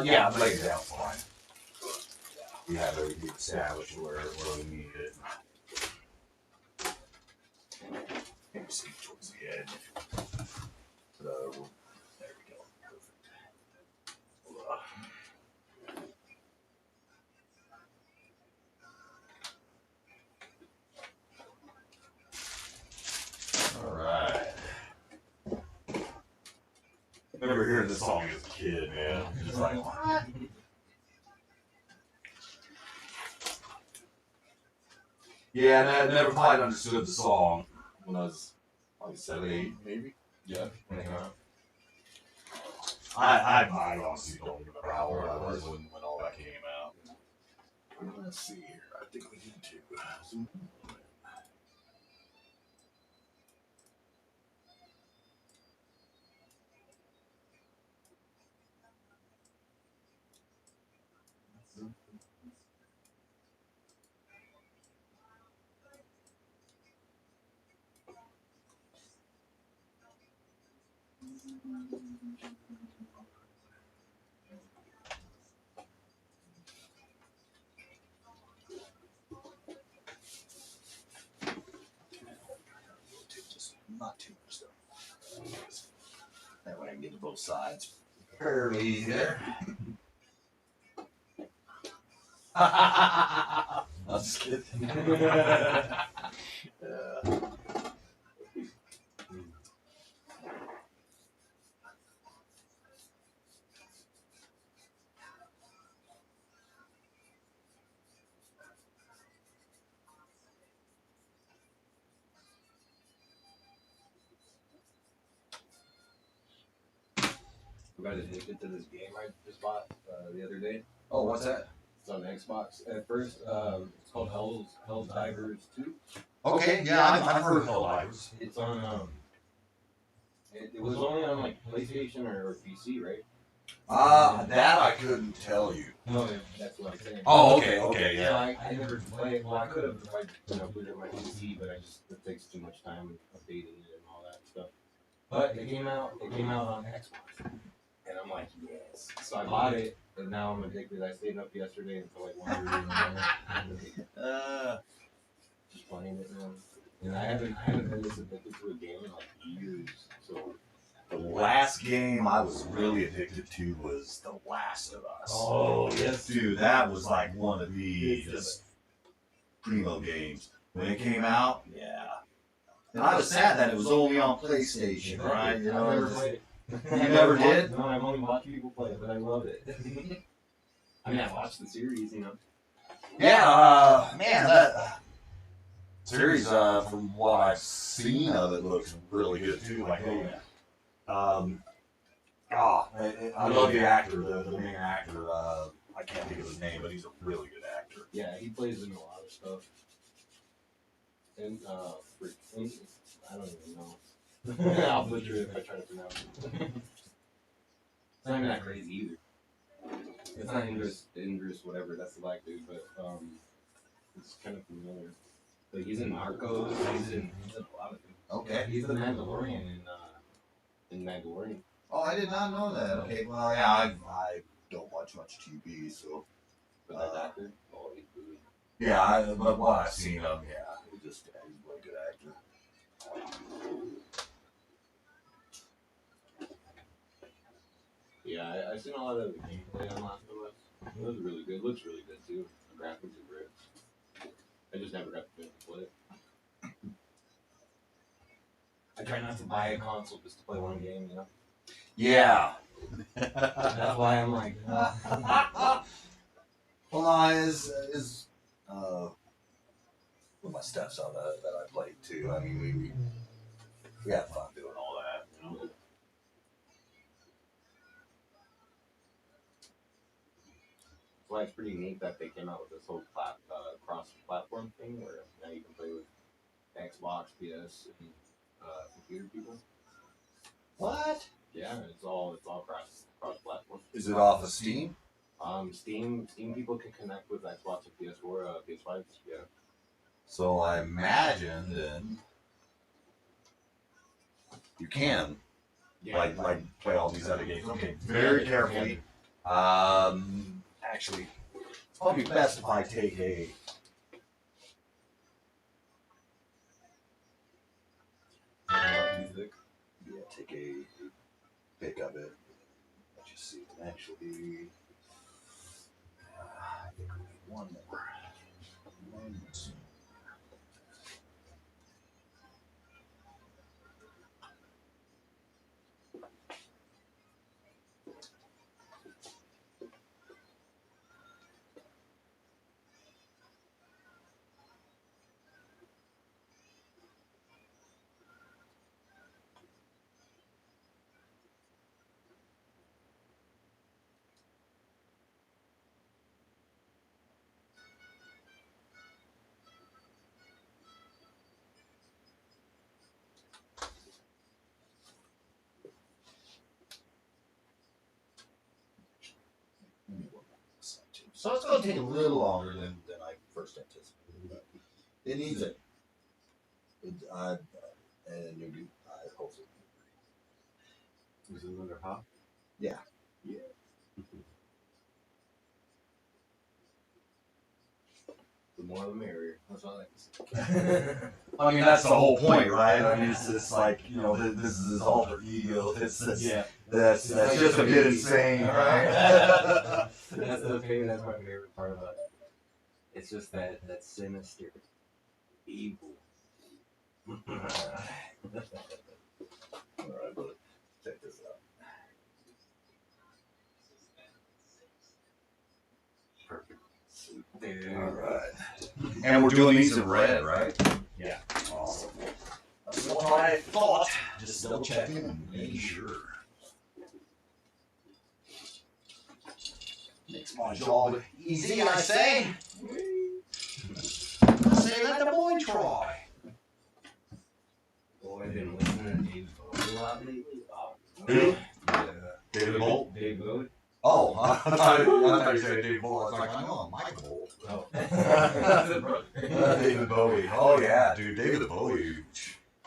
Yeah, I laid it out fine. We have everything established where we need it. Maybe see towards the edge. There we go. Perfect. All right. I remember hearing this song as a kid, man. Just like, what? Yeah, and I never quite understood the song when I was like 7, 8, maybe. Yeah, when it came out. I honestly don't remember how old I was when all that came out. Let's see here. I think we need to zoom in. Not too much stuff. That way I can get to both sides fairly easy there. I'm just kidding. You guys addicted to this game I just bought the other day? Oh, what's that? It's on Xbox. At first, it's called Hell's Divers 2. Okay, yeah, I've heard of Helldivers. It's on, it was only on like PlayStation or PC, right? That I couldn't tell you. No, that's what I'm saying. Oh, okay, So yeah. I never played it. Well, I could have if I put it on my PC, but it takes too much time updating it and all that stuff. But it came out on Xbox. And I'm like, yes. So I bought it, and now I'm addicted. I stayed up yesterday until like 1 in the morning. Just playing it now. And I haven't been this addicted to a game in like years. So The last game I was really addicted to was The Last of Us. Oh, yes. Dude, that was like one of the just primo games. When it came out, yeah. And I was sad that it was only on PlayStation, right? You know, I never played it. You never did? No, I've only watched people play it, but I love it. I mean, I watched the series, Yeah, man, that series, from what I've seen of it, looks really good too. Like, I love the actor, the main actor. I can't think of his name, but he's a really good actor. Yeah, he plays in a lot of stuff. And I don't even know. I'll butcher it if I try to pronounce it. It's not even that crazy either. It's not Idris, whatever. That's the black dude, but it's kind of familiar. But he's in Narcos. He's in a lot of things. Okay. He's the Mandalorian in Mandalorian. Oh, I did not know that. Okay, well, yeah, I don't watch much TV, so. But that actor, oh, he's good. Yeah, but what I've seen of him, yeah, he's a really good actor. Yeah, I've seen a lot of the gameplay on Last of Us. It was really good. It looks really good too. The graphics are great. I just never got to finish to play it. I try not to buy a console just to play one game, Yeah. That's why I'm like, Well, no, well, my stuff's on that I played too. I mean, we had fun doing all that, That's why it's pretty neat that they came out with this whole cross-platform thing where now you can play with Xbox, PS, and computer people. What? Yeah, it's all cross-platform. Is it off of Steam? Steam people can connect with Xbox and PS4, PS5. Yeah. So I imagine then you can like play all these other games. Okay, very carefully. Actually, it's probably best if I take a. Music. Yeah, take a pic of it. Let's just see. Actually, I think we need one more. One more. So it's going to take a little longer than I first anticipated. But it needs it. And you'll be, hopefully. Is it another hop? Yeah. Yeah. The more the merrier. That's what I like to say. I mean, that's the whole point, right? I mean, it's like, you know, this is his alter ego. That's just a bit insane, right? That's my favorite part about it. It's just that sinister, evil. All right, brother. Check this out. Perfect. All right. And we're doing these in red, right? Yeah. Awesome. That's what I thought. Just double checking and making sure. Makes my job easy, I say. I say let the boy try. Well, I've been listening to David Bowie a lot lately. Who? Yeah. David Bolt? David Bowie? Oh, I thought you said David Bolt. I was like, I know Michael Bolt. Oh. David Bowie. Oh, yeah, dude. David Bowie.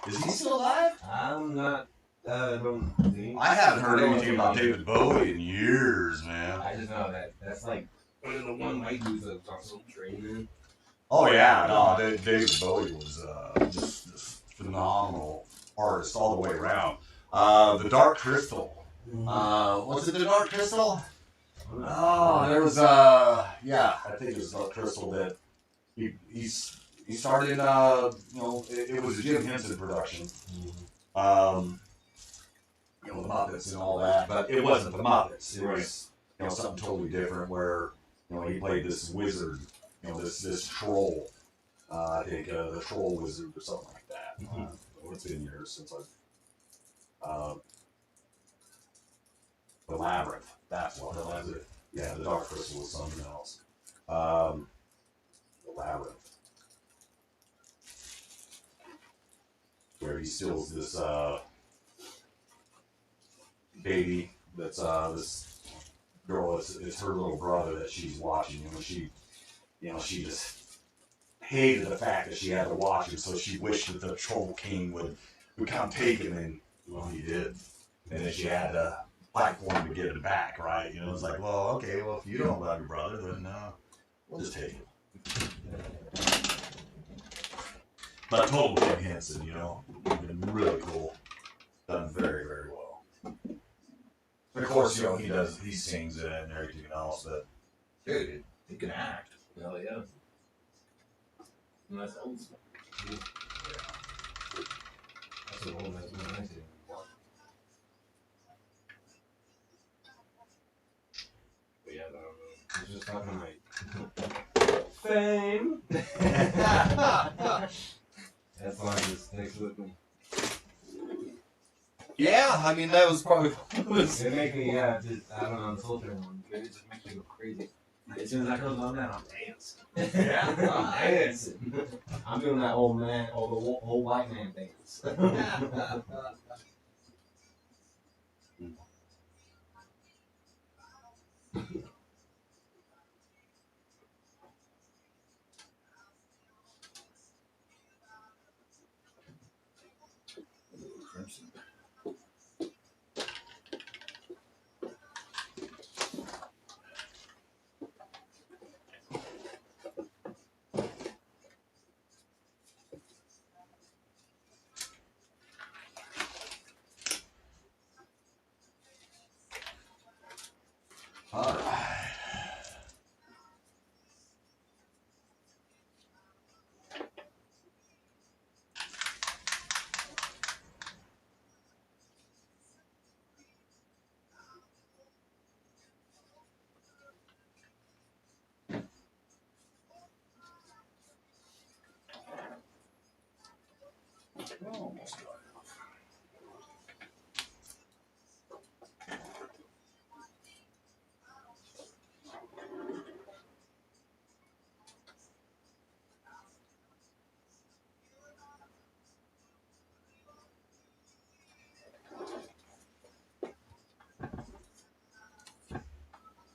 Is he still alive? I'm not. Don't think. I haven't heard anything about David Bowie in years, man. I just know that's like one of the white dudes that was on Soul Train. Oh, yeah. No, David Bowie was just this phenomenal artist all the way around. The Dark Crystal. Was it the Dark Crystal? Oh, there was yeah, I think it was Dark Crystal that he started. You know, it was a Jim Henson production. You know, the Muppets and all that, but it wasn't the Muppets. It was, you know, something totally different where, you know, he played this wizard, you know, this troll. I think the Troll Wizard or something like that. It's been years since I've. The Labyrinth. That's what it was. Yeah, the Dark Crystal was something else. The Labyrinth. Where he steals this baby that's this girl is her little brother that she's watching, and she just hated the fact that she had to watch him, so she wished that the Troll King would come take him, and well, he did. And then she had to fight for him to get him back, right? You know, it's like, well, okay, well, if you don't love your brother, then we'll just take him. But total Jim Henson, you know, been really cool, done very, very well. Of course, you know, he sings it and everything else, but dude, he can act. Hell yeah. And that's old stuff. Yeah. That's an old that's nice. But yeah, I was just talking like fame. That song just sticks with me. Yeah, I mean that was probably It makes me just I don't know, the soldier one. It just makes me go crazy. As soon as I close on that, I'm dancing. Yeah, I'm dancing. I'm doing that old man, the old white man dance. Crimson.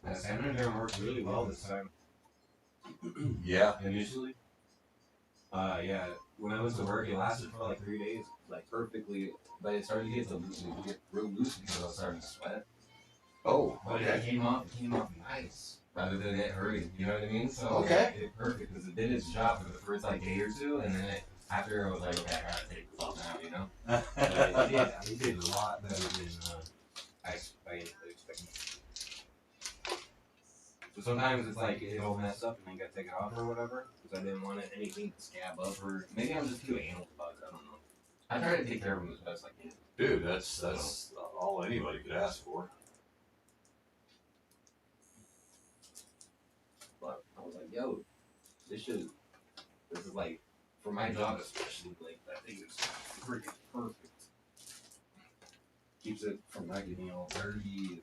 That salmon jam worked really well this time. Yeah. Initially, yeah, when I went to work, it lasted for like 3 days, like perfectly. But it started to get real loose because I was starting to sweat. Oh, But okay. it came off nice rather than it hurting. You know what I mean? So Okay. it perfect because it did its job for the first like day or two, and then after I was like, okay, I gotta take this off now. You know? But it did a lot better than I expected. So sometimes it's like it'll mess up and then you gotta take it off or whatever because I didn't want anything to scab up or maybe I'm just too anal about it. I don't know. I try to take care of them as best I can. Dude, that's all anybody could ask for. But I was like, yo, this is like for my job especially, like that thing is freaking perfect. Keeps it from not getting all dirty.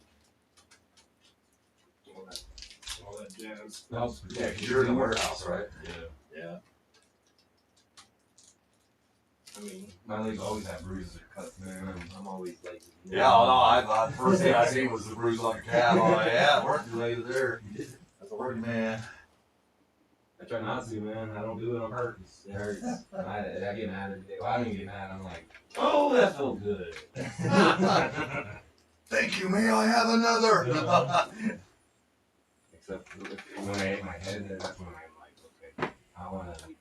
All that jazz. Yeah, because you're in the warehouse, right? Yeah. Yeah. I mean, my legs always have bruises or cuts, man. I'm always like. Yeah, no, I first thing I seen was the bruise on your calf. Oh yeah, work related there. That's a working man. I try not to, man. I don't do it on purpose. It hurts. I get mad every day. Well, I don't even get mad. I'm like, oh, that felt good. Thank you. May I have another? Except when I hit my head, that's when I'm like, okay, I want to leave.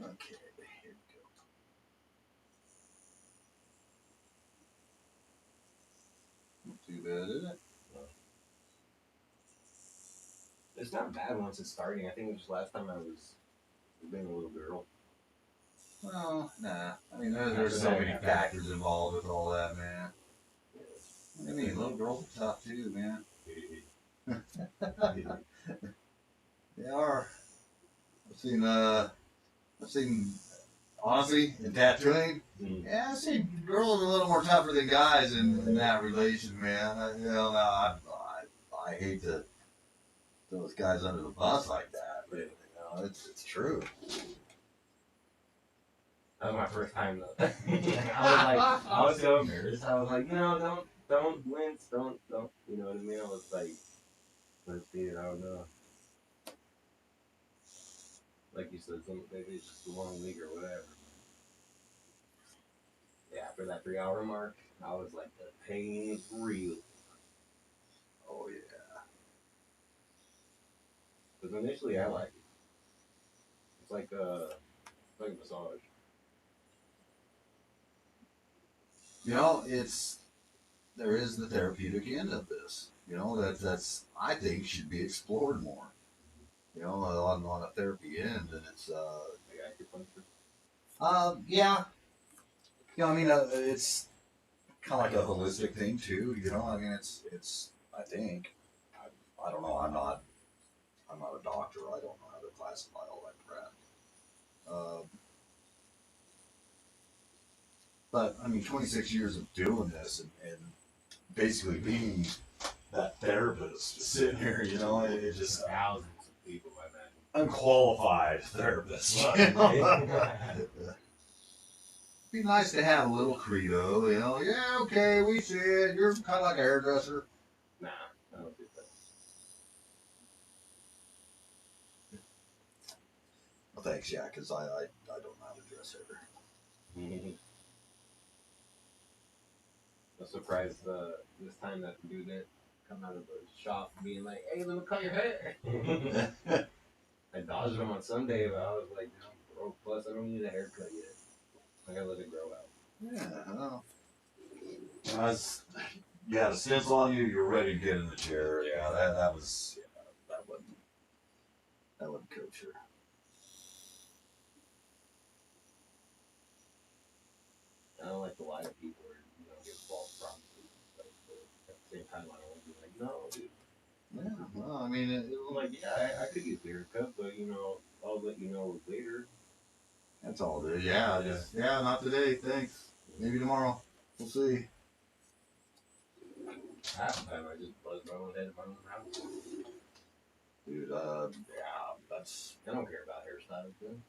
Okay, here we go. Not too bad, is it? It's not bad once it's starting. I think it was just last time I was being a little girl. Well, nah. I mean, there's so many factors involved with all that, man. I mean, little girls are tough too, man. They are. I've seen, honestly, in tattooing, yeah, I've seen girls a little more tougher than guys in that relation, man. I hate to throw those guys under the bus like that, but it's true. That was my first time though. I was so embarrassed. I was like, no, don't wince, don't, you know what I mean? I was like, let's see it, I don't know. Like you said, maybe it's just a long week or whatever. Yeah, after that 3 hour mark, I was like, the pain is real. Oh yeah. Because initially I like it. It's like a massage. You know, there is the therapeutic end of this. You know, that's I think should be explored more. You know, on a therapy end, and it's yeah. You know, I mean, it's kind of like a holistic thing too. You know, I mean, it's. I think, I don't know. I'm not a doctor. I don't know how to classify all that crap. But I mean, 26 years of doing this and basically being that therapist, just sitting here, you know, it just thousands of people, I imagine. Unqualified therapist. You know? Be nice to have a little credo, you know. Yeah, okay, we see it. You're kind of like a hairdresser. Nah, I don't do that. Well, thanks, yeah, because I don't know how to dress hair. I'm surprised this time that the dude didn't come out of the shop being like, hey, let me cut your hair. I dodged him on Sunday, but I was like, no, bro, plus I don't need a haircut yet. I gotta let it grow out. Yeah, I know. You had a stencil on you, you're ready to get in the chair. Yeah, that wasn't kosher. I don't like to lie to people or, give false promises. But at the same time, I don't want to be like, no, dude. Yeah, well, I mean, I'm like, yeah, I could get the haircut, but, I'll let you know later. That's all it is. Yeah, not today, thanks. Maybe tomorrow. We'll see. Half the time, I just buzz my own head in my own house. Dude, yeah, that's... I don't care about hairstyles, man.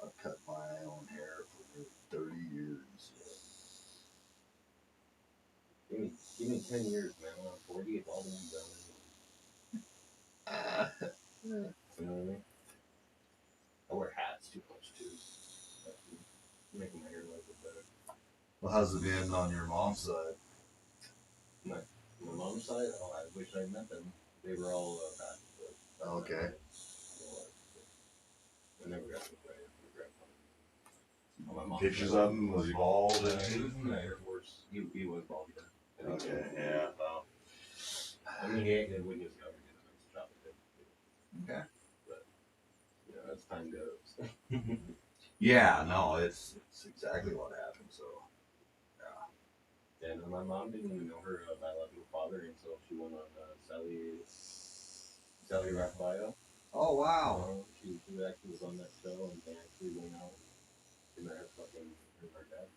I've cut my own hair for 30 years. Give me 10 years, man. When I'm 40, it's all gonna be done. You know what I mean? I wear hats too much too. Making my hair look a bit better. Well, how's it been on your mom's side? My mom's side, oh, I wish I met them. They were all bad. Okay. I never got to play with my grandfather. On my mom's Pictures side. of him, was he bald? He was in the Air Force. He was bald, yeah. Okay, yeah. Well, I mean, when he was younger, he did a nice job with it. Okay. But, you know, as time goes. Yeah, no, it's exactly what happened. So, Yeah, no, my mom didn't even know her biological father until she went on Sally Raphael. oh wow. She actually was on that show, and they actually went out and met her her dad.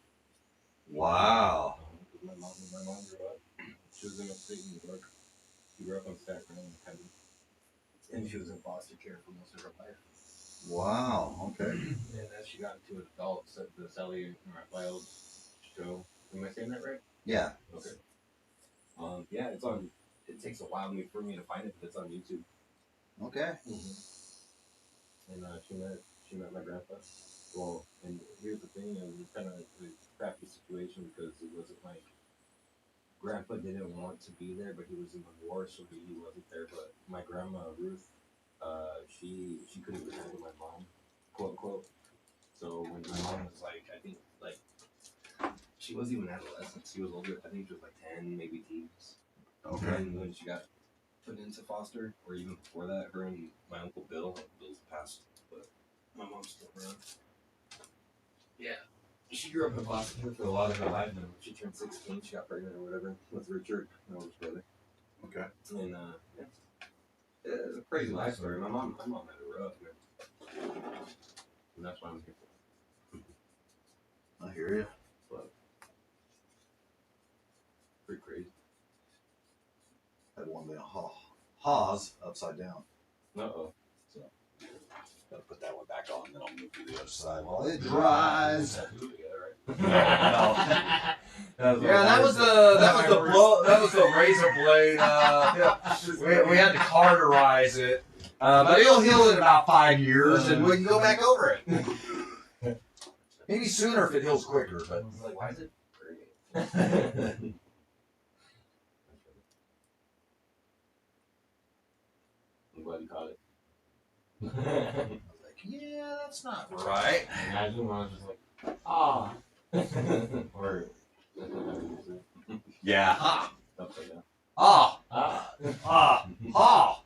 Wow. My mom grew up. She was in upstate New York. She grew up on Staten Island, and she was in foster care for most of her life. Wow. Okay. And as she got into adults, the Sally Raphael show. Am I saying that right? Yeah. Okay. Yeah, it's on. It takes a while for me to find it, but it's on YouTube. Okay. And she met my grandpa. Well, and here's the thing: it was kind of a crappy situation because it wasn't like grandpa didn't want to be there, but he was in the war, so he wasn't there. But my grandma Ruth, she couldn't even handle my mom, quote unquote. So when my mom was like, I think like she wasn't even adolescent. She was older. I think she was like 10, maybe teens. okay. And when she got put into foster, or even before that, her and my uncle Bill's passed, but my mom's still around. Yeah. She grew up in foster care for a lot of her life, and when she turned 16, she got pregnant or whatever with Richard, my older brother. Okay. And yeah. It's a crazy life story. My mom had it rough, man. And that's why I'm here for. I hear you. But pretty crazy. Had one day Haws upside down. Uh-oh. Gotta put that one back on, and then I'll move to the other side. While it dries. Tattoo together, right? Yeah, that was the razor blade. We had to cauterize it, but it'll heal in about 5 years, and we can go back over it. Maybe sooner if it heals quicker, but I was like, why is it great? I'm glad you caught it. I was like, yeah, that's not right. Imagine when I was just like, ah. Or, Yeah. Ah, upside down. ah, Ah. ah, ah.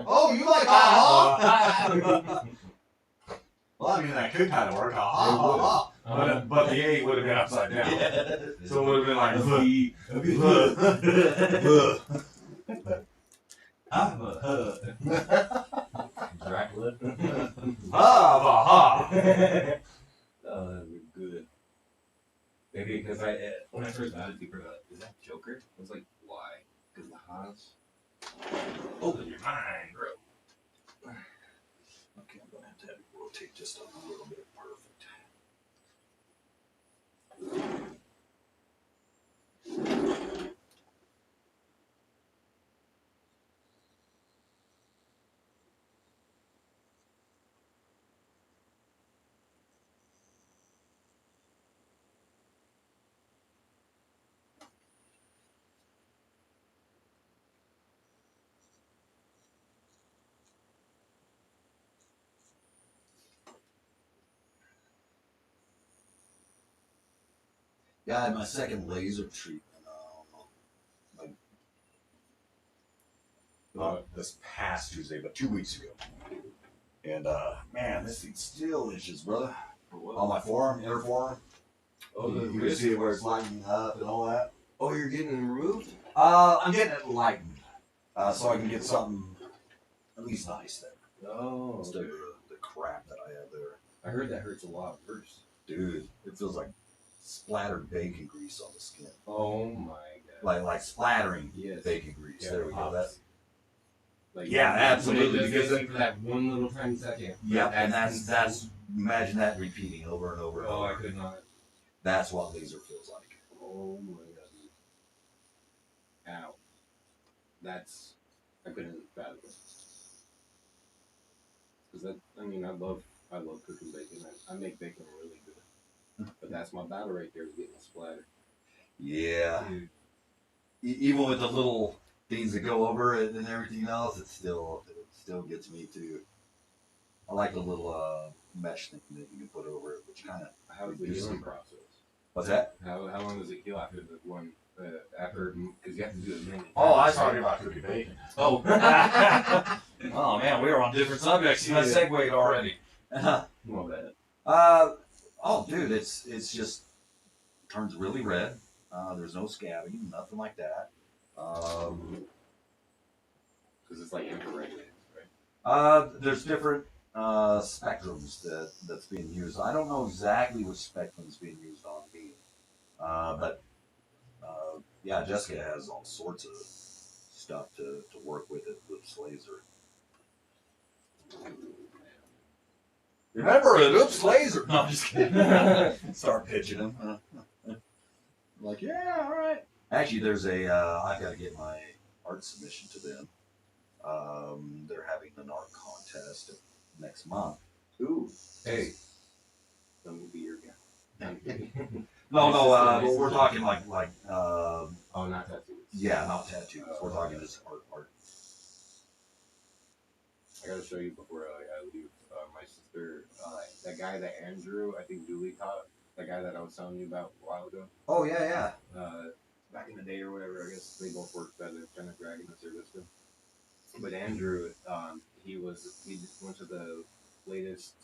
Oh, you like ah? Well, I mean, that could kind of work. Ah. But the 8 would have been upside down. So it would have been like, Dracula. ha. That was good. Maybe because when I first got it, people were like, is that Joker? I was like, why? Because the Haas. Open your mind, bro. Okay, I'm gonna have to rotate just a little bit. Perfect. Yeah, I had my second laser treatment. Not this past Tuesday, but 2 weeks ago. And man, this thing still itches, brother. On my forearm, inner forearm. Oh, You can see it where it's lightening up and all that. Oh, you're getting removed? I'm getting it lightened, so I can get something at least nice there. Oh, Instead of the crap that I have there. I heard that hurts a lot worse. Dude, it feels like splattered bacon grease on the skin. Oh my god. Like splattering Yes. bacon grease. Yeah, there we go. That's Like, yeah, absolutely. Because for that one little tiny second. yep, and that's imagine that repeating over and over and Oh, I over. could not. That's what laser feels like. Oh my god. I couldn't fathom it. Because I mean, I love cooking bacon. I make bacon really good. But that's my battle right there, is getting a splatter. Yeah. Dude. Even with the little things that go over it and everything else, it still gets me too. I like the little mesh thing that you can put over it, which kind of. How's the healing process? What's that? How long does it heal after the one? Because you have to do it many times. Oh, I was talking about cooking bacon. Oh. Oh man, we were on different subjects. You guys segued already. My bad. Oh dude, it's just turns really red. There's no scabbing, nothing like that. Because it's like infrared, right? There's different spectrums that's being used. I don't know exactly which spectrum is being used on me, but yeah, Jessica has all sorts of stuff to work with at Oops Laser. Remember it, Oops Laser. No, I'm just kidding. Start pitching them. Like, yeah, all right. Actually, there's I've got to get my art submission to them. They're having an art contest next month. Ooh. Hey. Let me be your guy. No, we're talking like oh, not tattoos. yeah, not tattoos. We're talking just art. I gotta show you before I leave. My sister, that guy that Andrew, I think Julie taught, that guy that I was telling you about a while ago. Oh yeah. Back in the day or whatever, I guess they both worked at a kind of dragon service. But Andrew, he just went to the latest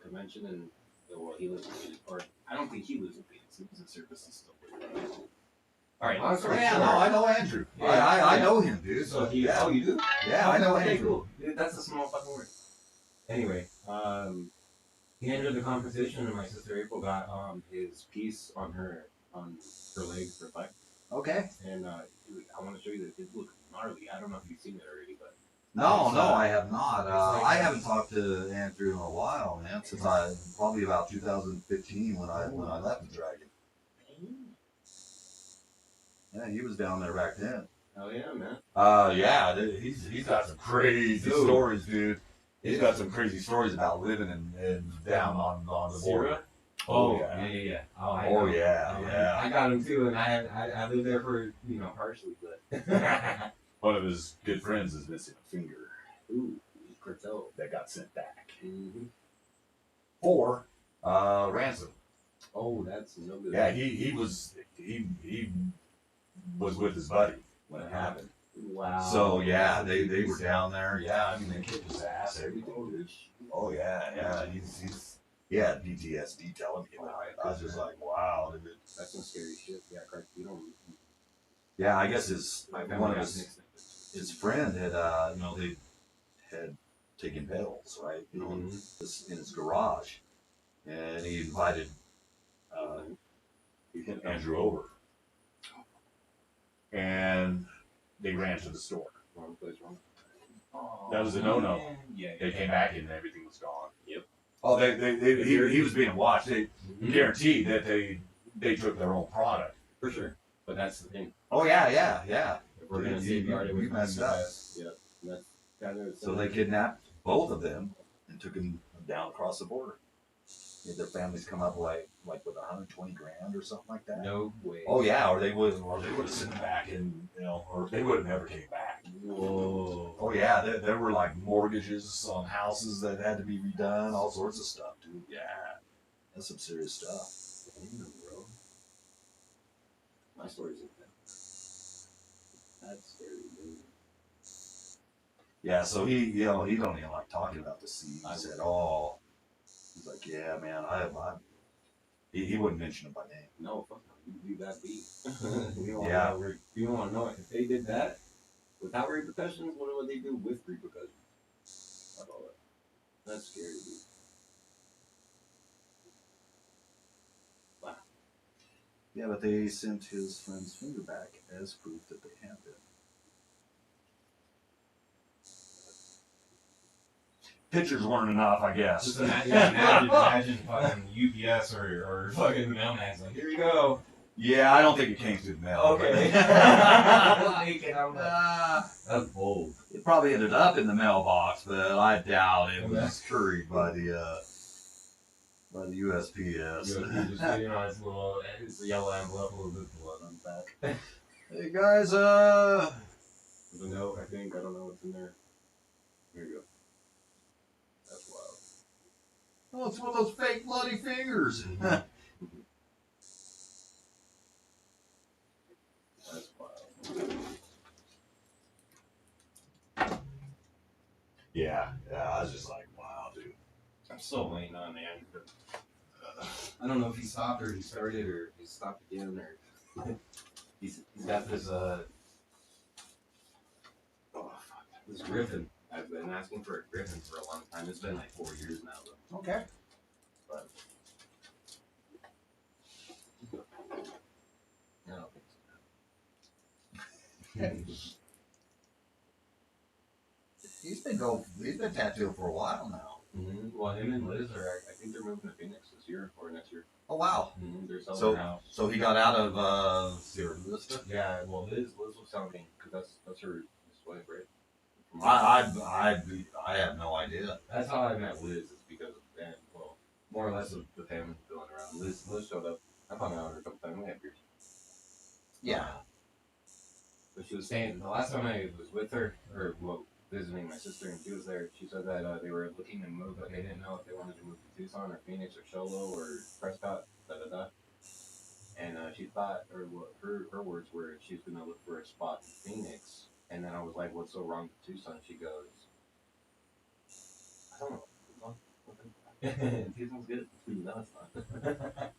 convention, and well, he lives in Phoenix, or I don't think he lives in Phoenix. He was in service and stuff. All right, long story Yeah, short. no, I know Andrew. Yeah, I know him, dude. So yeah. Oh, you do? Yeah, I know Okay, Andrew. cool. Dude, that's a small fucking word. Anyway, he entered the competition, and my sister April got his piece on her leg for fight. Okay. And dude, I want to show you that it looks gnarly. I don't know if you've seen it already, but No, I have not. like I haven't talked to Andrew in a while, man. Since probably about 2015 when I left the Dragon. Yeah, he was down there back then. hell yeah, man. Yeah, he's got some crazy stories, dude. He's got some crazy stories about living and down on the border. Oh yeah. Oh yeah. I got him too, and I lived there for partially, but One of his good friends is missing a finger. ooh, cartel. That got sent back Mm-hmm. For ransom. Oh, that's no good. Yeah, he was with his buddy when it happened. Wow. So yeah, they were down there. Yeah, I mean they kicked his ass, everything. Dude. Oh yeah. He had PTSD telling me about it. I was just like, wow, dude. That's some scary shit. Yeah, correct. You don't. Yeah, I guess one of his his friend had they had taken pills, right? In his garage, and he invited Andrew over, and they ran to the store. Wrong place, wrong. That was a no-no. Yeah. They came back and everything was gone. Yep. Oh, he was being watched. They guaranteed that they took their own product. For sure. But that's the thing. Oh yeah. If we're gonna safeguard it, we messed up. Yep. That's kind of. So they kidnapped both of them and took them down across the border. Their families come up like with 120 grand or something like that. No way. Oh yeah, or they would have sent them back, and or they would have never came back. Whoa. Oh yeah, there were like mortgages on houses that had to be redone, all sorts of stuff, dude. Yeah, that's some serious stuff. Damn, bro. My story's in that. That's scary, dude. Yeah, so he don't even like talking about the seas at all. He's like, yeah, man, he wouldn't mention it by name. No, fuck no. You do that beat. Yeah. You don't want to know it. If they did that without repercussions, what would they do with repercussions? How about that? That's scary, dude. Wow. Yeah, but they sent his friend's finger back as proof that they had it. Pictures weren't enough, I guess. Just imagine fucking UPS or fucking mailman's like, here you go. Yeah, I don't think it came through the mail. Okay. That's bold. It probably ended up in the mailbox, but I doubt it was couried by the USPS. You just get in on his yellow envelope with blood on the back. Hey guys, There's a note, I think. I don't know what's in there. Here you go. That's wild. oh, it's one of those fake bloody fingers. That's wild. Yeah, I was just like, wow, dude. I'm still waiting on the end. I don't know if he stopped or he started or he stopped again or he's got this this griffin. I've been asking for a griffin for a long time. It's been like 4 years now though. Okay. But I don't think so. He's been tattooed for a while now. Mm-hmm. Well, him and Liz are. I think they're moving to Phoenix this year or next year. Oh wow. Mm-hmm. They're selling their house. So he got out of storyteller. Yeah. Well, Liz was telling me because that's her wife, right? I have no idea. That's how I met Liz. Is because of that. Well, more or less of the family going around. Liz showed up. I found out her a couple times. We had beers. Yeah. But she was saying the last time I was with her, or well, visiting my sister, and she was there. She said that they were looking to move, but they didn't know if they wanted to move to Tucson or Phoenix or Sholo or Prescott. And she thought, or what her words were, she was gonna look for a spot in Phoenix. And then I was like, "What's so wrong with Tucson?" She goes, "I don't know. Tucson's good. No, it's not."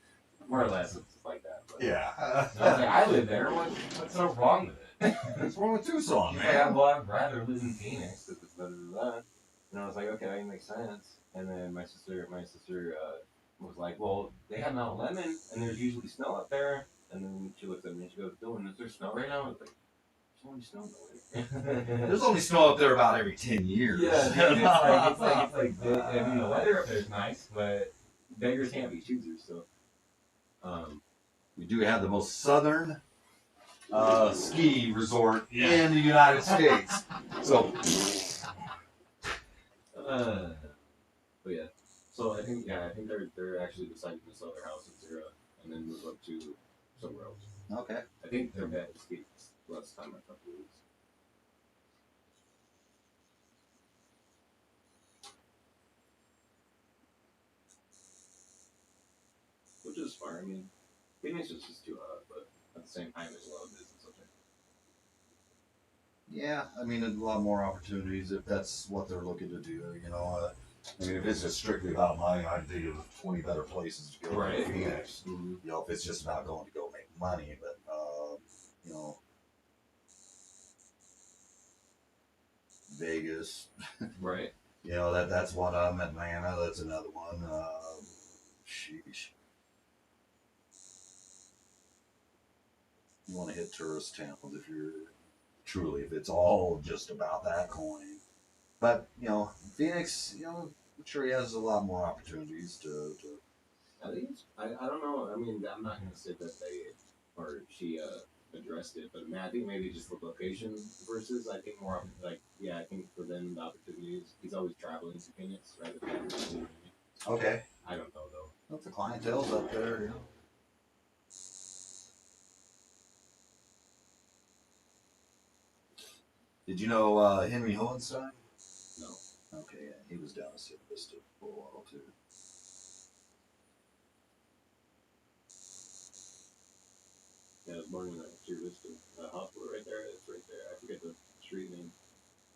More or less, it's like that. But Yeah. I was like, I live there. What's so wrong with it? What's wrong with Tucson, She's man? like, well, I'd rather live in Phoenix because it's better than that. And I was like, okay, that makes sense. And then my sister was like, well, they have Mount Lemon, and there's usually snow up there. And then she looked at me and she goes, Dylan, is there snow right now? I was like, there's only snow in the winter. There's only snow up there about every 10 years. Yeah, dude, it's like I mean, the weather up there is nice, but beggars can't be choosers, so. We do have the most southern ski resort in the United States. So, But yeah, so I think they're actually deciding to sell their house in Zero and then move up to somewhere else. okay. I think their bet is ski last time I talked to Luis. Which is fine. I mean, Phoenix is just too hot, but at the same time, there's a lot of business up there. Yeah, I mean, a lot more opportunities if that's what they're looking to do. You know, I mean, if it's just strictly about money, I'd think of 20 better places to go Right. in Phoenix. Mm-hmm. You know, if it's just about going to go make money, but you know, Vegas. Right. You know, that's one of them. Atlanta, that's another one. Sheesh. You want to hit tourist towns if it's all just about that coin. But, you know, Phoenix, you know, I'm sure he has a lot more opportunities to I think I don't know. I mean, I'm not going to say that she addressed it, but I think maybe just the location versus, I think more, like, yeah, I think for them, the opportunities, he's always traveling to Phoenix rather than. Okay. I don't know, though. Well, the clientele's up there, you know. Did you know Henry Hohenstein? No. Okay, yeah, he was down in Sierra Vista for a while too. Yeah, I was born in Sierra Vista. Hospital right there. It's right there. I forget the street name.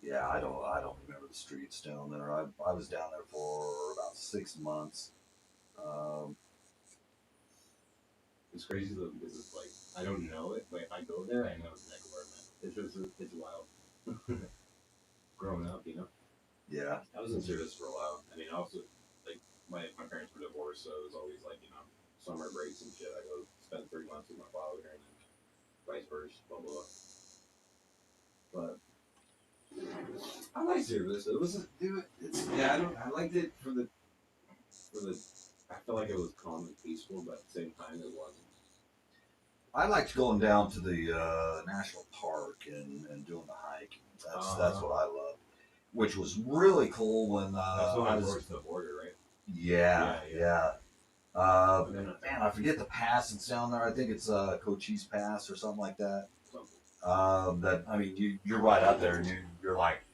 Yeah, I don't remember the streets down there. I was down there for about 6 months. It's crazy though because it's like I don't know it, but if I go there, I know exactly where I'm at. It's wild. Growing up, you know. Yeah. I was in service for a while. I mean, also like my parents were divorced, so it was always like summer breaks and shit. I go spend 3 months with my father and then vice versa, blah blah. But I like service. It was dude. I liked it for the. I felt like it was calm and peaceful, but at the same time, it wasn't. I liked going down to the national park and doing the hiking. That's what I love. Which was really cool when That's when I I was. towards the border, right? Yeah, Yeah. yeah. Man, I forget the pass that's down there. I think it's Cochise Pass or something like that. That I mean, you're right up there, and you're like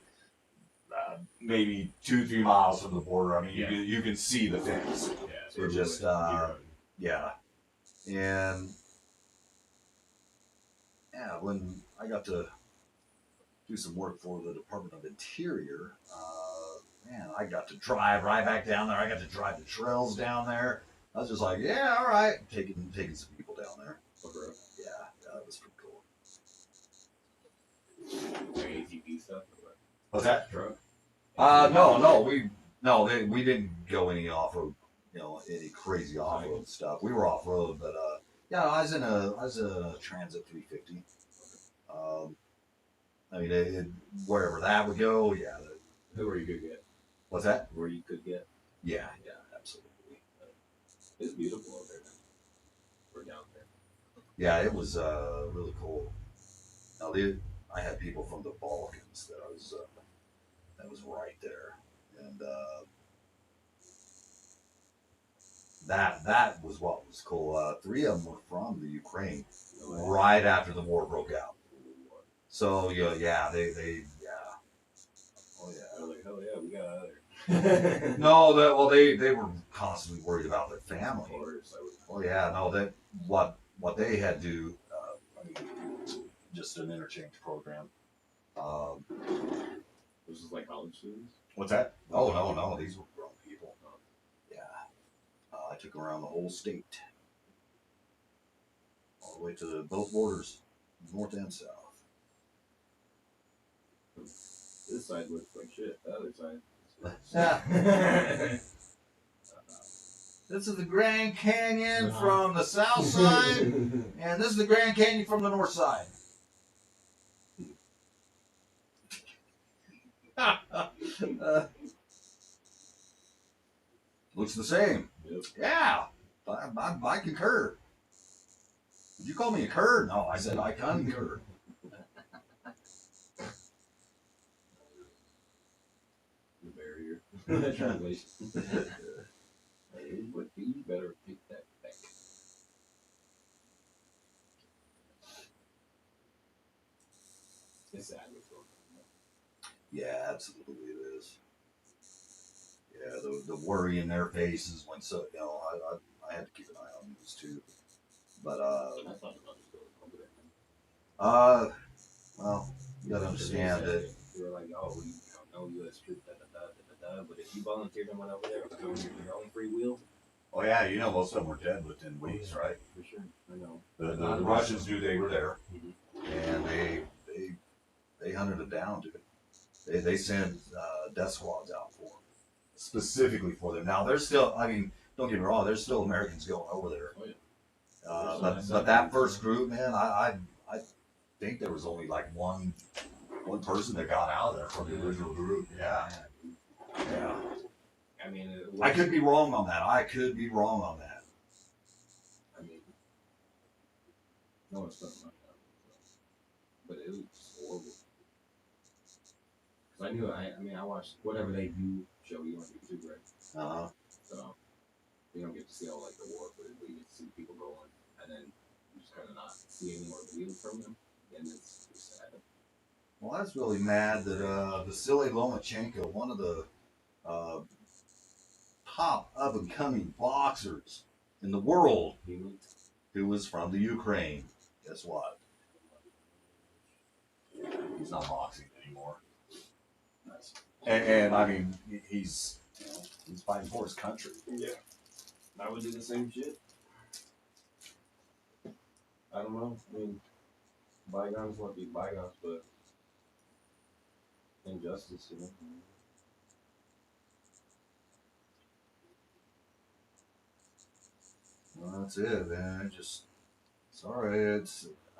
maybe 2-3 miles from the border. I mean, you can see the fence. Yeah, It just yeah, and yeah, when I got to do some work for the Department of Interior, man, I got to drive right back down there. I got to drive the trails down there. I was just like, yeah, all right, taking some people down there. Yeah, that was pretty cool. ATV stuff. What's that? Truck. We didn't go any off road, any crazy off road stuff. We were off road, but yeah, I was in a Transit 350. I mean, wherever that would go, yeah. Where you could get. What's that? Where you could get. Yeah, absolutely. It's beautiful out there. We're down there. Yeah, it was really cool. Now, I had people from the Balkans that was right there, and that was what was cool. 3 of them were from the Ukraine right after the war broke out. So yeah, they oh yeah. I was like, hell yeah, we got out of there. No, they were constantly worried about their family. Of course, Oh yeah, no, what they had to do, I mean, just an interchange program. This is like college students. What's that? Oh no, these were grown people. Yeah, I took them around the whole state, all the way to both borders, north and south. This side looks like shit. The other side. This is the Grand Canyon from the south side, and this is the Grand Canyon from the north side. Looks the same. Yep. Yeah, I concur. Did you call me a cur? No, I said I concur. The barrier. Translation. But you better take that back. It's sad what's going on. Yeah, absolutely it is. Yeah, the worry in their faces when I had to keep an eye on news too. But I thought about this over there. well, you gotta understand that. They were like, oh, we know U.S. troops, but if you volunteered and went over there, going with your own free will. Oh yeah, most of them were dead within weeks, right? For sure, I know. The Russians knew they were there, And they hunted them down, dude. They sent death squads out for them, specifically for them. Now there's still, I mean, don't get me wrong, there's still Americans going over there. Oh yeah. But that first group, man, I think there was only like one person that got out of there from the original group. Yeah. I mean, I could be wrong on that. I mean, no, it's not like that. But it was horrible. Cause I watched whatever they do show you on YouTube, right? So you don't get to see all like the war footage, but you get to see people going, and then you just kind of not see any more videos from them, and it's sad. Well, that's really mad that Vasily Lomachenko, one of the top up-and-coming boxers in the world, who was from the Ukraine. Guess what? He's not boxing anymore. And I mean, he's fighting for his country. Yeah. I would do the same shit. I don't know. I mean, bygones won't be bygones, but injustice, Well, that's it, man.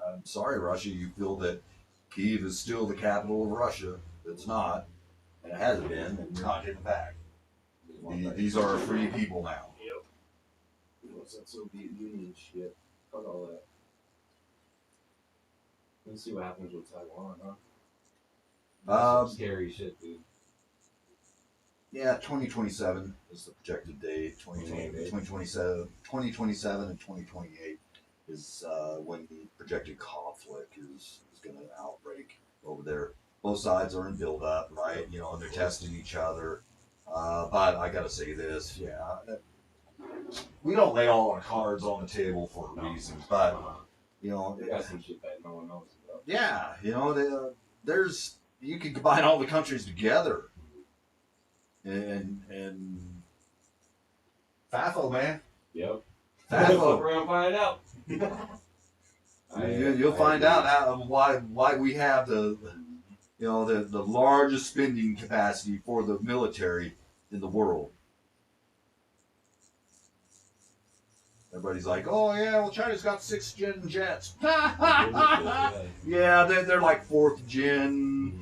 I'm sorry, Russia. You feel that Kyiv is still the capital of Russia. It's not, and it hasn't been, and you're not getting back. These are free people now. Yep. What's that Soviet Union shit? Fuck all that. We'll see what happens with Taiwan, huh? Um, Some scary shit, dude. Yeah, 2027 is the projected date. 2027 and 2028 is when the projected conflict is going to outbreak over there. Both sides are in build up, right? You know, and they're testing each other. But I got to say this, we don't lay all our cards on the table for a reason. But, you know, They got some shit that no one knows about. yeah, you know, you can combine all the countries together. And FAFO, man. Yep. FAFO. We're gonna find out. You'll find out why we have the largest spending capacity for the military in the world. Everybody's like, oh yeah, well China's got 6th gen jets. Yeah, they're like 4th gen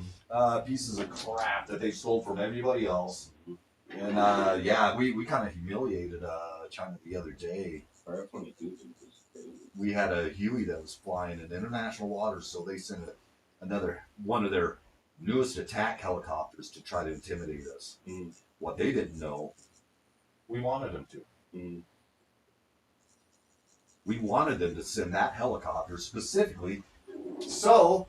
pieces of crap that they stole from everybody else. And we kind of humiliated China the other day. We had a Huey that was flying in international waters, so they sent one of their newest attack helicopters to try to intimidate us. What they didn't know, We wanted them to. we wanted them to send that helicopter specifically so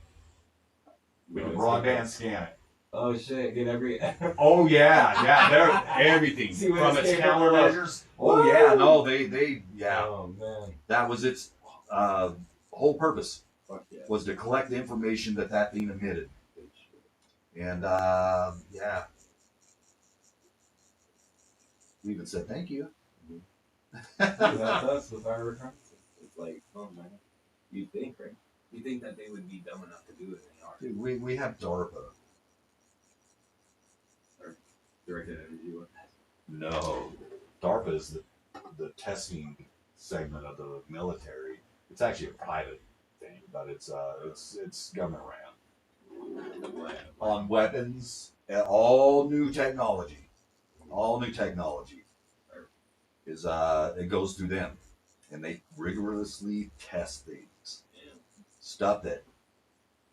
We can broadband scan it. Oh shit! Get every. Oh yeah, they're everything See where from this its came from? countermeasures. Oh yeah, no, they Oh man. that was its whole purpose, Fuck yeah. was to collect the information that thing emitted. And we even said thank you. That's us with our reconnaissance. It's like, oh man, you think, right? You think that they would be dumb enough to do it, and they are. Dude, we have DARPA. Directed energy weapons. No, DARPA is the testing segment of the military. It's actually a private thing, but it's government ran on weapons. All new technology is it goes through them, and they rigorously test things. Stuff that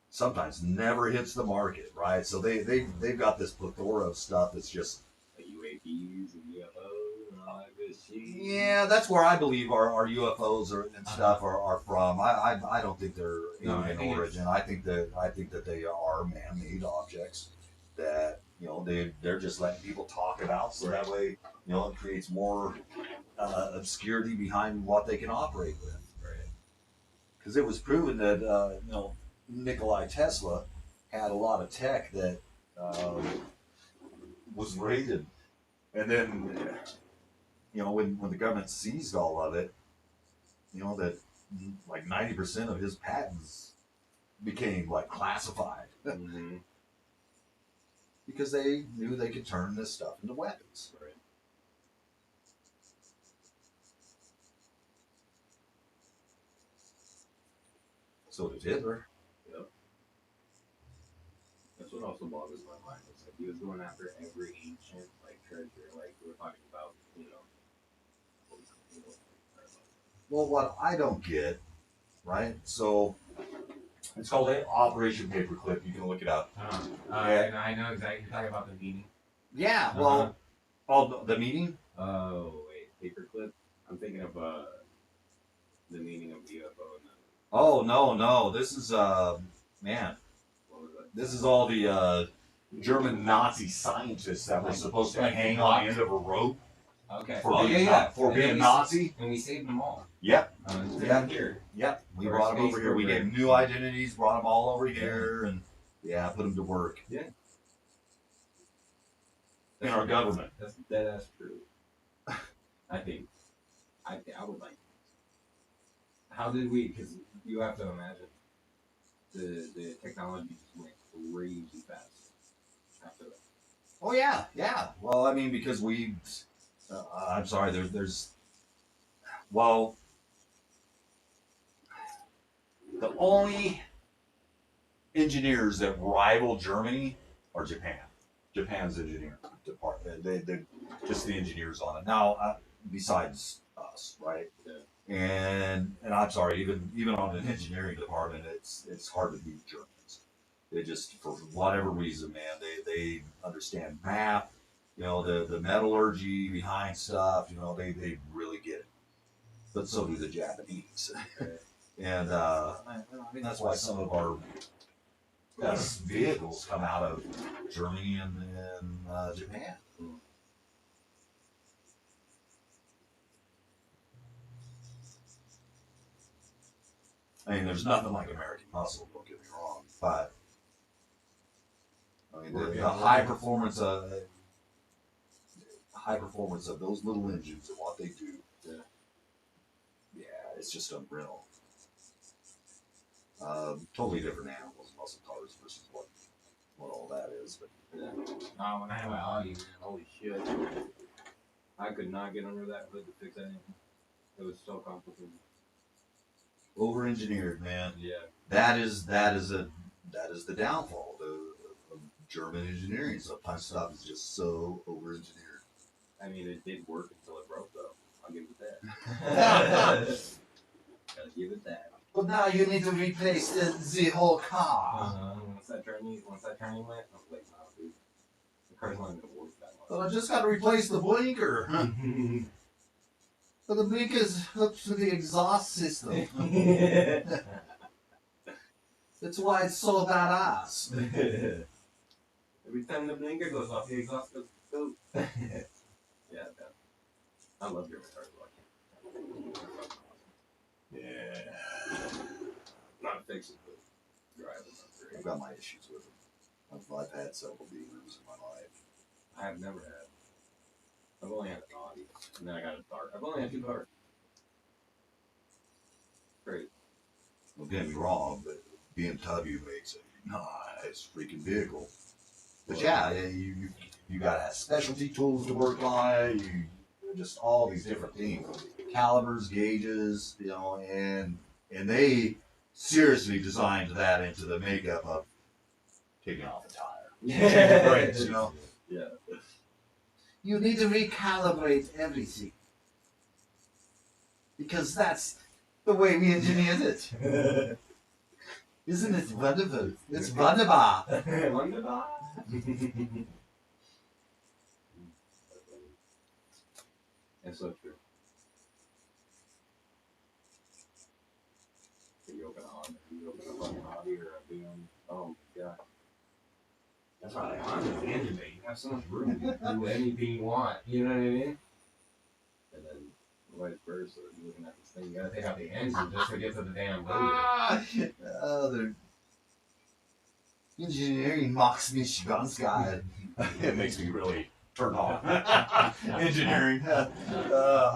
sometimes never hits the market, right? So they've got this plethora of stuff that's just Like UAPs and UFOs and all that good shit. yeah, that's where I believe our UFOs and stuff are from. I don't think they're No, I alien think origin. I think that they are man-made objects that they're just letting people talk about, so that way it creates more obscurity behind what they can operate with. Right. Because it was proven that Nikolai Tesla had a lot of tech that was raided, and then when the government seized all of it, that like 90% of his patents became like classified Mm-hmm. because they knew they could turn this stuff into weapons. Right. So did Hitler. Yep. That's what also bothers my mind. It's like he was going after every ancient treasure, like we were talking about, Well, what I don't get, right? So It's called Operation Paperclip. You can look it up. And I know exactly you're talking about the meeting. yeah, well, the meeting. Oh wait, paperclip. I'm thinking of the meaning of UFO and Oh no, this is man. what was that? This is all the German Nazi scientists that were supposed to hang on the end of a rope Okay. for Oh, being, yeah. for And then being we Nazi. And we saved them all. Yep. Yeah. Here. Yep, we For brought a them over space here. We gave program. them new identities, brought them all over here, and put them to work. Yeah. In our government. That's dead ass true. I think. I would like. How did we? Because you have to imagine the technology just went crazy fast after that. Oh yeah. Well, I mean, because we. I'm sorry. There's. Well, the only engineers that rival Germany are Japan. Japan's engineering department. They just the engineers on it. Now, besides us, right? Yeah. And I'm sorry, even on an engineering department, it's hard to beat Germans. They just, for whatever reason, man, they understand math, the metallurgy behind stuff, they really get it. But so do the Japanese. And I mean, that's why some of our best vehicles come out of Germany and Japan. I mean, there's nothing like American muscle, don't get me wrong, but I mean, the high performance of those little engines and what they do, yeah, it's just unreal. Totally different animals, muscle cars versus what all that is. But yeah. When I had my Audi, man, holy shit, I could not get under that hood to fix anything. It was so complicated. over engineered, man. Yeah. That is the downfall of German engineering. Sometimes stuff is just so over engineered. I mean, it did work until it broke, though. I'll give it that. Gotta give it that. But now you need to replace the whole car. Once that turning went, I was like, nah, dude. The car's not gonna work that much. But I just got to replace the blinker. But the blinker's hooked to the exhaust system. That's why it's so badass. Every time the blinker goes off, the exhaust goes. Yeah, man. I love German cars. Yeah. Not fixing, but driving. I've got my issues with them. I've had several demons in my life. I have never had. I've only had an Audi, and then I got a Dart. I've only had 2 cars. Great. Don't get me wrong, but BMW makes a nice freaking vehicle. But yeah, you gotta have specialty tools to work on it. You just all these different things, calibers, gauges, and they seriously designed that into the makeup of taking off a tire. Yeah. Brakes, Yeah. You need to recalibrate everything because that's the way we engineered it. Isn't it wonderful? It's wunderbar. Wunderbar. That's so true. You open a fucking Audi or a BMW. Oh my god. That's why I like Honda's the engine bay. You have so much room to do anything you want. You know what I mean? And then vice versa. You're looking at this thing, you gotta take out the engine just to get to the damn motor. The engineering mocks mich ganz geil. It makes me really turn on. Engineering. I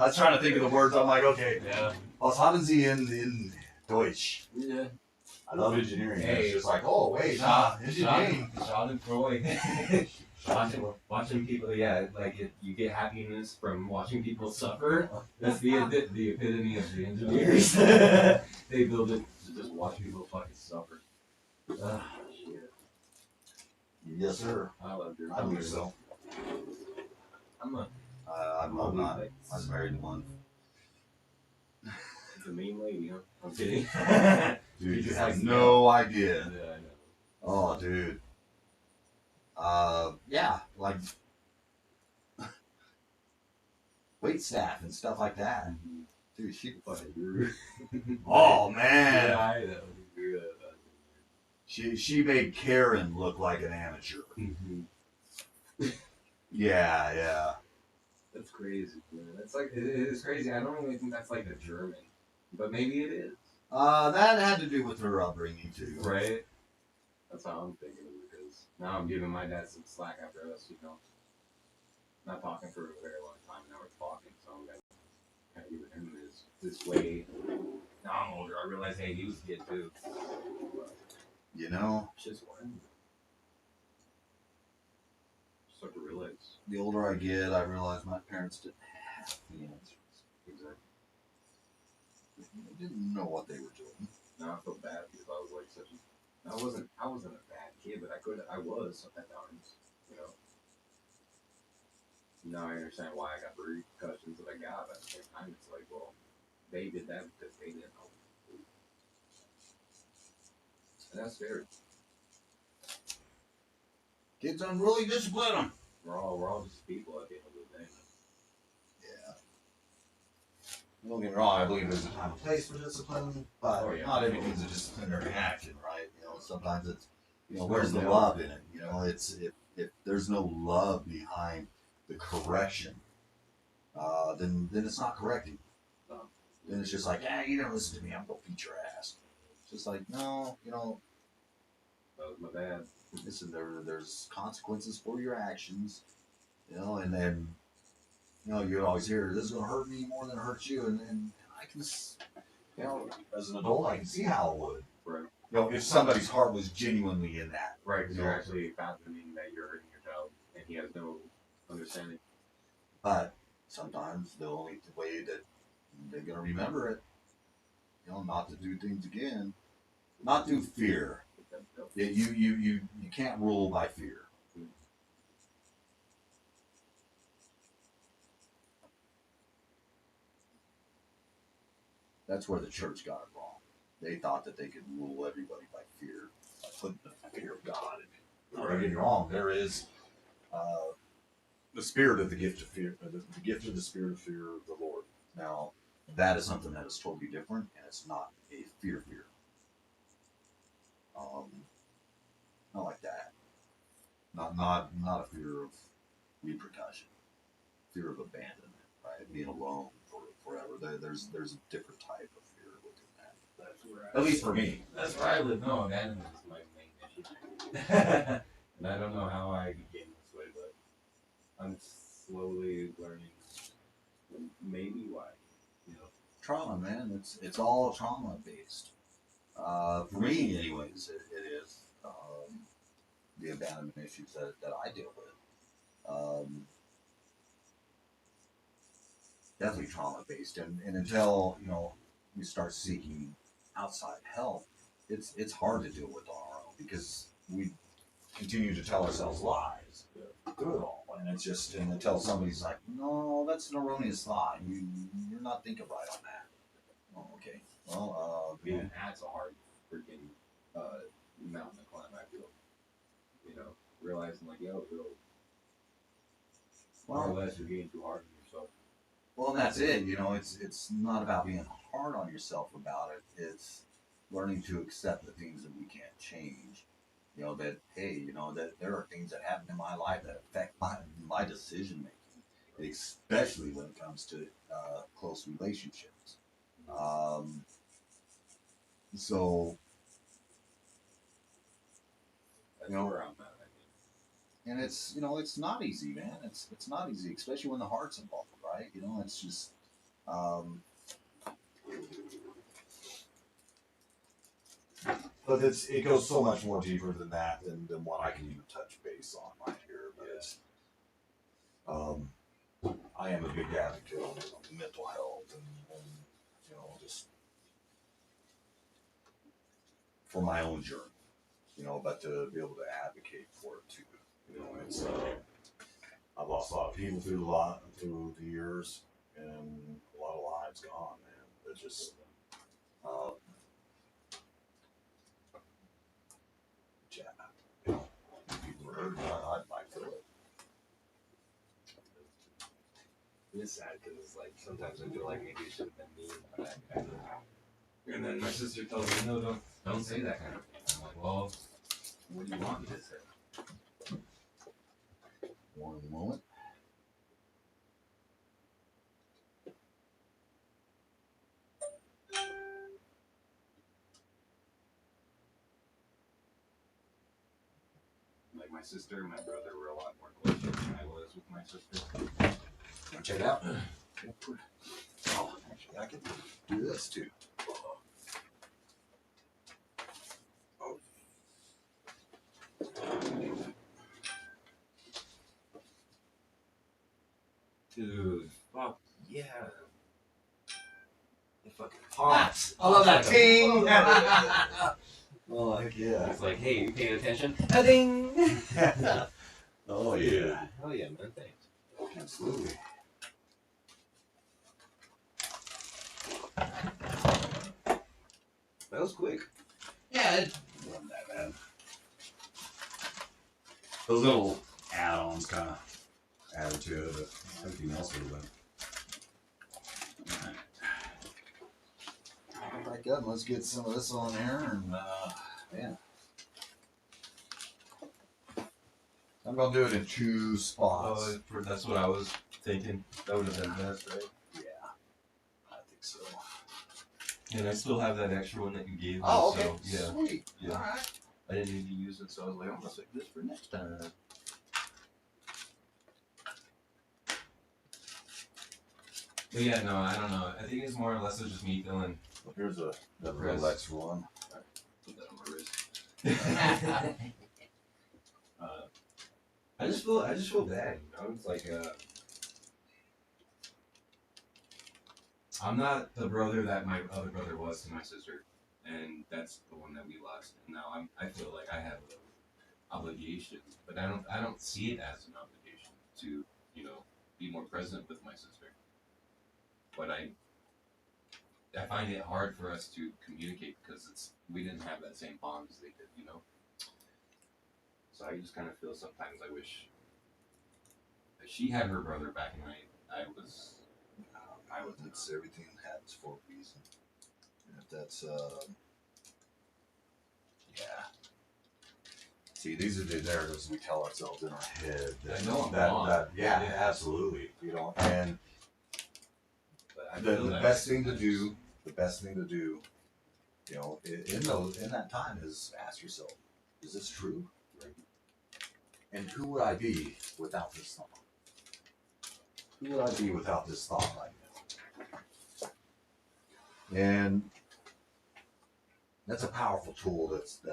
was trying to think of the words. I'm like, okay. Yeah. Was haben Sie in Deutsch? Yeah. I love engineering. Hey. It's just like, oh, wait, engineering. Schadenfreude. Watching people, yeah, like you get happiness from watching people suffer. That's the epitome of the engineers. They build it to just watch people fucking suffer. Shit. Yes, sir. I love your. I believe so. I'm not. I'm not. I was married to one. It's a mean lady, huh? I'm kidding. Dude, you have no idea. Yeah, I know. Oh, dude. Yeah, like wait staff and stuff like that. Dude, she fucking rude. Oh man. Yeah, I know. She made Karen look like an amateur. Yeah. That's crazy, man. That's like it is crazy. I don't really think that's like a German, but maybe it is. That had to do with her upbringing too. Right. That's how I'm thinking of it. Because now I'm giving my dad some slack after us, not talking for a very long time. Now we're talking, so I'm gonna kind of give him this way. Now I'm older. I realize, hey, he was a kid too. But it's just one. Start to realize. The older I get, I realize my parents didn't have the answers. Exactly. They didn't know what they were doing. Now I feel bad because I was like such a. I wasn't a bad kid, but I was at times, Now I understand why I got the repercussions that I got, but at the same time, it's like, well, they did that because they didn't know. And that's scary. Kids unruly, discipline them. We're all just people at the end of the day. Yeah. Don't get me wrong, I believe there's a time and place for discipline, but Oh, yeah. not everything's a disciplinary action, right? You know, sometimes it's, you know, where's the love in it? You know, it's if there's no love behind the correction, then it's not correcting. Then it's just like, you don't listen to me, I'm gonna beat your ass. It's just like, no, you know, That was my bad. listen, there's consequences for your actions, you know, and then, you know, you always hear, this is going to hurt me more than it hurts you, and I can, you know, as an adult, I can see how it would. Right. You know, if somebody's heart was genuinely in that. Right, because You you're know, actually fathoming that you're hurting your child, and he has no understanding. but sometimes the only way that they're going to remember it, you know, not to do things again, not through fear. Yeah, you can't rule by fear. That's where the church got it wrong. They thought that they could rule everybody by fear, by putting the fear of God in it. Don't get me wrong. There is the spirit of the gift of fear, the gift of the spirit of fear of the Lord. Now, that is something that is totally different, and it's not a fear. Not like that. Not a fear of repercussion, fear of abandonment, right? Being alone for forever. There's a different type of fear within that. That's where At least for me. That's where I live. No, abandonment is my main issue. And I don't know how I became this way, but I'm slowly learning maybe why. You know. Trauma, man. It's all trauma based. For me, anyways, it is the abandonment issues that I deal with. Definitely trauma based, and until you know we start seeking outside help, it's hard to deal with on our own because we continue to tell ourselves lies through it all, and it's just and until somebody's like, no, that's an erroneous thought. You're not thinking right on that. Oh, okay. Well, Even that's a hard freaking mountain to climb, I feel. You know, realizing like, yo, more or less you're getting too hard on yourself. Well, and that's it. You know, it's not about being hard on yourself about it. It's learning to accept the things that we can't change. You know, that, hey, you know, that there are things that happen in my life that affect my decision making, especially when it comes to close relationships. So, That's you know, where I'm at, I think. and it's, you know, it's not easy, man. It's not easy, especially when the heart's involved, right? You know, it's just, but it goes so much more deeper than that than what I can even touch base on right here. But it's, I am a big advocate on mental health and you know, just for my own journey, you know, but to be able to advocate for it too. You know, it's I've lost a lot of people through the years, and a lot of lives gone, man. It's just yeah, you know, people are hurting. I feel it. It's sad because it's like sometimes I feel like maybe it should have been me, but I and then my sister tells me, no, don't say that kind of thing. I'm like, well, what do you want me to say? One moment. Like my sister and my brother were a lot more closer than I was with my sister. Want to check it out? Oh, actually, I can do this too. Dude, fuck yeah. It fucking Pops. I love that ting. Oh, heck yeah. It's like, hey, you paying attention? A ding! Oh, yeah. Hell yeah, man, thanks. Absolutely. That was quick. Yeah, it wasn't that bad. Those little add-ons kind of added to it, but everything else would have been. Back up. Let's get some of this on there, and yeah. I'm gonna do it in 2 spots. That's what I was thinking. That would have been best, right? Yeah, I think so. And I still have that extra one that you gave me. Oh, okay. So, yeah. Sweet. Yeah. All right. I didn't need to use it, so I was like, I'm gonna save this for next time. But yeah, no, I don't know. I think it's more or less just me feeling. Well, here's a the Press. Rolex one. Put that on my wrist. I just feel bad. You know, it's like I'm not the brother that my other brother was to my sister, and that's the one that we lost. And now I feel like I have an obligation, but I don't see it as an obligation to, you know, be more present with my sister. But I find it hard for us to communicate because we didn't have that same bond as they did, you know. So I just kind of feel sometimes I wish that she had her brother back in I was. It's everything happens for a reason. And if that's yeah. See, these are the narratives we tell ourselves in our head. I know I'm wrong. Yeah, Yeah. absolutely. You know, and But I the feel that best thing to do, you know, in that time is ask yourself, is this true? Right. And who would I be without this thought? Who would I be without this thought right now? And that's a powerful tool that's